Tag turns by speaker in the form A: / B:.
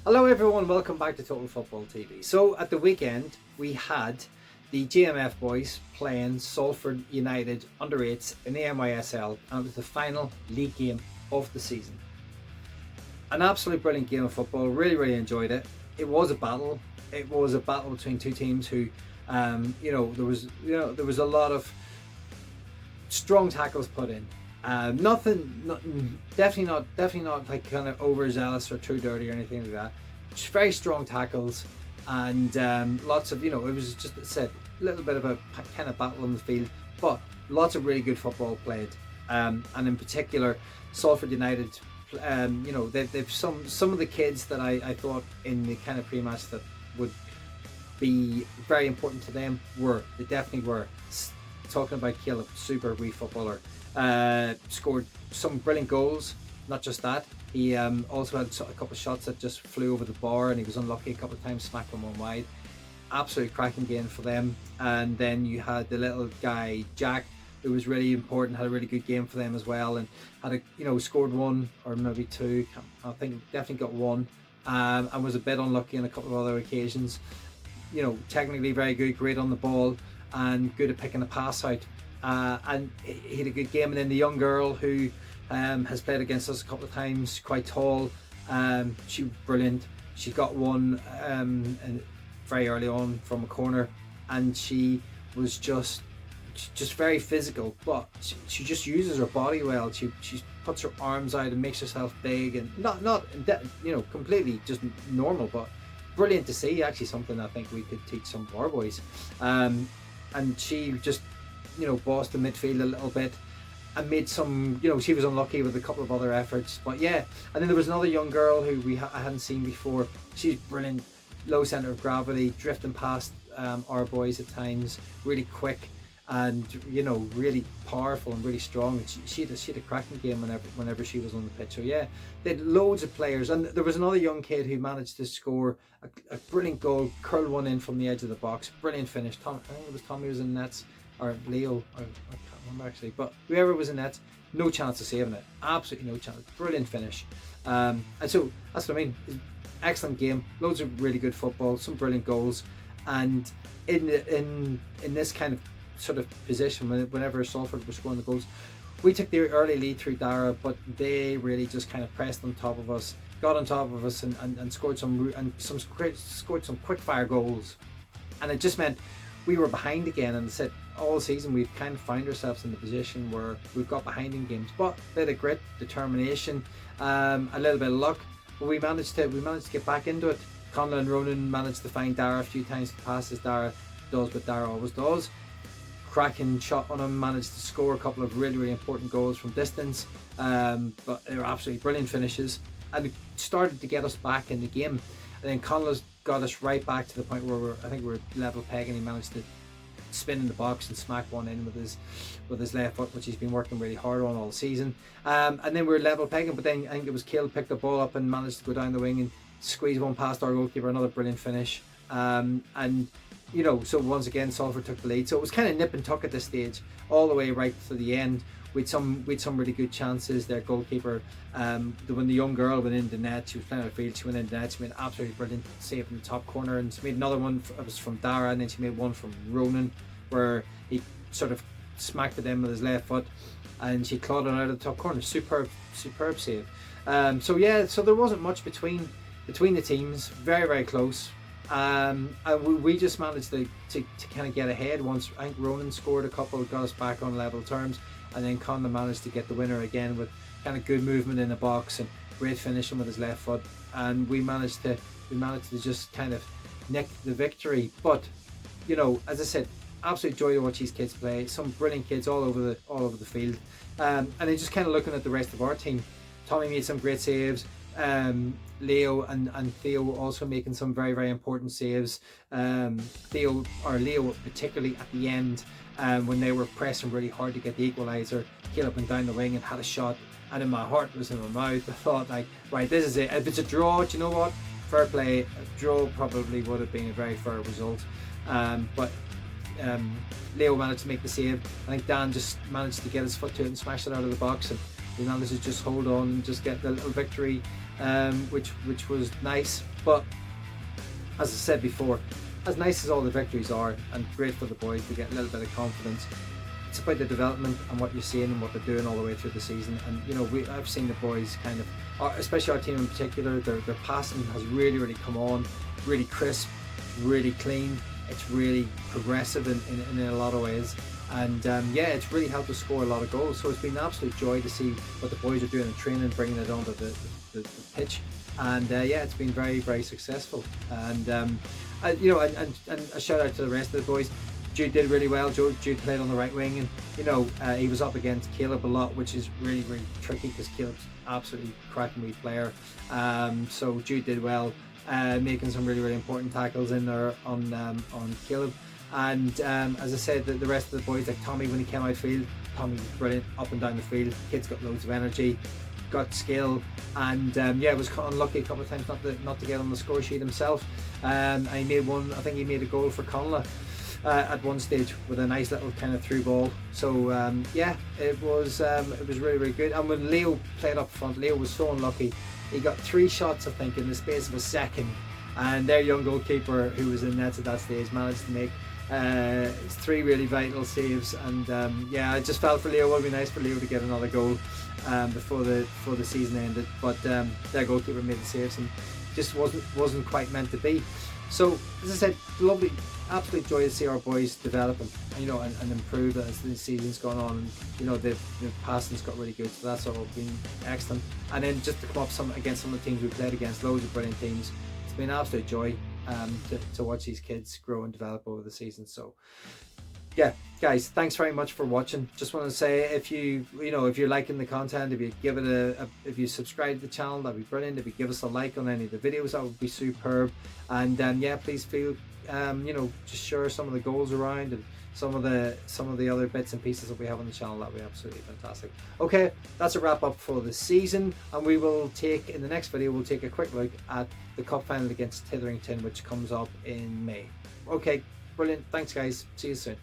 A: Hello everyone, welcome back to Total Football TV. So at the weekend we had the GMF boys playing Salford Utd U8s in the MYSL, and it was the final league game of the season. An absolute brilliant game of football, really enjoyed it. It was a battle. It was a battle between two teams who, there was a lot of strong tackles put in. Definitely not like kind of overzealous or too dirty or anything like that. Just very strong tackles and lots of, it was just, as I said, a little bit of a kind of battle on the field, but lots of really good football played. And in particular, Salford United, they've some of the kids that I thought in the kind of pre-match that would be very important to them they definitely were. Talking about Caleb, super wee footballer. Scored some brilliant goals. Not just that, he also had a couple of shots that just flew over the bar, and he was unlucky a couple of times, smacked them one wide. Absolute cracking game for them. And then you had the little guy Jack, who was really important, had a really good game for them as well, and had scored one or maybe two. I think definitely got one, and was a bit unlucky on a couple of other occasions. Technically very good, great on the ball, and good at picking a pass out. And he had a good game. And then the young girl who has played against us a couple of times, quite tall, she was brilliant. She got one very early on from a corner, and she was just very physical, but she just uses her body well. She puts her arms out and makes herself big, and not completely just normal, but brilliant to see. Actually something I think we could teach some of our boys. And she just bossed the midfield a little bit and made some, she was unlucky with a couple of other efforts, but yeah. And then there was another young girl who I hadn't seen before. She's brilliant, low centre of gravity, drifting past our boys at times, really quick and really powerful and really strong. She had a cracking game whenever she was on the pitch. So yeah, they had loads of players. And there was another young kid who managed to score a brilliant goal, curl one in from the edge of the box, brilliant finish. I think it was Tommy was in nets, or Leo, I can't remember actually, but whoever was in nets, no chance of saving it, absolutely no chance. Brilliant finish. And so that's what I mean. Excellent game, loads of really good football, some brilliant goals. And in this kind of sort of position, whenever Salford was scoring the goals, we took the early lead through Dara, but they really just kind of pressed on top of us, got on top of us, and scored some quick fire goals. And it just meant we were behind again. And I said all season we've kind of found ourselves in the position where we've got behind in games, but a bit of grit, determination, a little bit of luck, but we managed to get back into it. Conlon and Ronan managed to find Dara a few times to pass, as Dara does what Dara always does. Cracking shot on him, managed to score a couple of really important goals from distance, but they were absolutely brilliant finishes, and it started to get us back in the game. And then Conlon's got us right back to the point where I think we're level peg, and he managed to spin in the box and smack one in with his left foot, which he's been working really hard on all season. And then we were level pegging, but then I think it was Kill picked the ball up and managed to go down the wing and squeeze one past our goalkeeper, another brilliant finish. So once again Salford took the lead. So it was kind of nip and tuck at this stage, all the way right to the end, with some really good chances. Their goalkeeper, when the young girl went in the net, she was playing out of field, she went in the net, she made an absolutely brilliant save in the top corner, and she made another one, it was from Dara, and then she made one from Ronan, where he sort of smacked it in with his left foot, and she clawed it out of the top corner. Superb save. So yeah, so there wasn't much between the teams, very close. And we just managed to kind of get ahead once. I think Ronan scored a couple, got us back on level terms, and then Conlon managed to get the winner again with kind of good movement in the box and great finishing with his left foot, and we managed to just kind of nick the victory. But as I said, absolute joy to watch these kids play. Some brilliant kids all over the field, and then just kind of looking at the rest of our team. Tommy made some great saves. Leo and Theo also making some very important saves. Leo particularly at the end, when they were pressing really hard to get the equaliser, came up and down the wing and had a shot, and in my heart was in my mouth. I thought, like, right, this is it. If it's a draw, do you know what? Fair play. A draw probably would have been a very fair result. But Leo managed to make the save. I think Dan just managed to get his foot to it and smash it out of the box, and we managed to just hold on and just get the little victory which was nice. But as I said before, as nice as all the victories are and great for the boys to get a little bit of confidence, it's about the development and what you're seeing and what they're doing all the way through the season. And you know, I've seen the boys kind of, especially our team in particular, their passing has really come on, really crisp, really clean. It's really progressive in a lot of ways. And yeah, it's really helped us score a lot of goals. So it's been an absolute joy to see what the boys are doing in training, bringing it onto the pitch. And yeah, it's been very successful. And you know, and a shout out to the rest of the boys. Jude did really well. Jude played on the right wing, and you know, he was up against Caleb a lot, which is really tricky because Caleb's absolutely cracking wee player. So Jude did well, making some really important tackles in there on Caleb. And as I said, the rest of the boys, like Tommy, when he came outfield, Tommy was brilliant up and down the field. Kid's got loads of energy, got skill, and yeah, was unlucky a couple of times not to get on the score sheet himself. And he made one. I think he made a goal for Conla at one stage with a nice little kind of through ball. So yeah, it was really good. And when Leo played up front, Leo was so unlucky. He got 3 shots, I think, in the space of a second, and their young goalkeeper, who was in nets at that stage, managed to make 3 really vital saves. And yeah, I just felt for Leo. It would be nice for Leo to get another goal before the season ended, but their goalkeeper made the saves and just wasn't quite meant to be. So as I said, lovely, absolute joy to see our boys develop and you know and improve as the season's gone on. And you know, the passing's got really good, so that's all been excellent. And then just to come up against some of the teams we played against, loads of brilliant teams. It's been an absolute joy to watch these kids grow and develop over the season. So yeah, guys, thanks very much for watching. Just want to say, if if you're liking the content, if you give it if you subscribe to the channel, that'd be brilliant. If you give us a like on any of the videos, that would be superb. And yeah, please feel just share some of the goals around and some of the other bits and pieces that we have on the channel. That would be absolutely fantastic. Okay, that's a wrap up for the season, and we will take, in the next video, we'll take a quick look at the cup final against Titherington, which comes up in May. Okay, brilliant. Thanks guys, see you soon.